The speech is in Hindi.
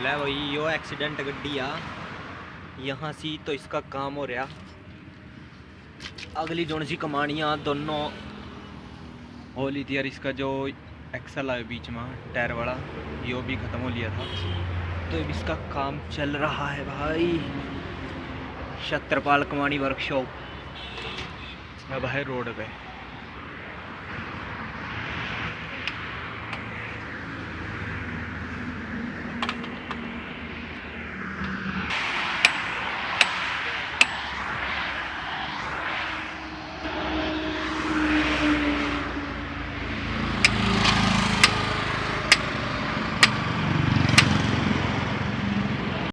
ले भाई यो एक्सीडेंट गड्डी आ यहाँ सी तो इसका काम हो रहा। अगली जोन सी कमानियाँ दोनों हो ली थी यार। इसका जो एक्सल है बीच में टायर वाला यो भी ख़त्म हो लिया था, तो अब इसका काम चल रहा है भाई। छत्रपाल कमानी वर्कशॉप अब है रोड पे।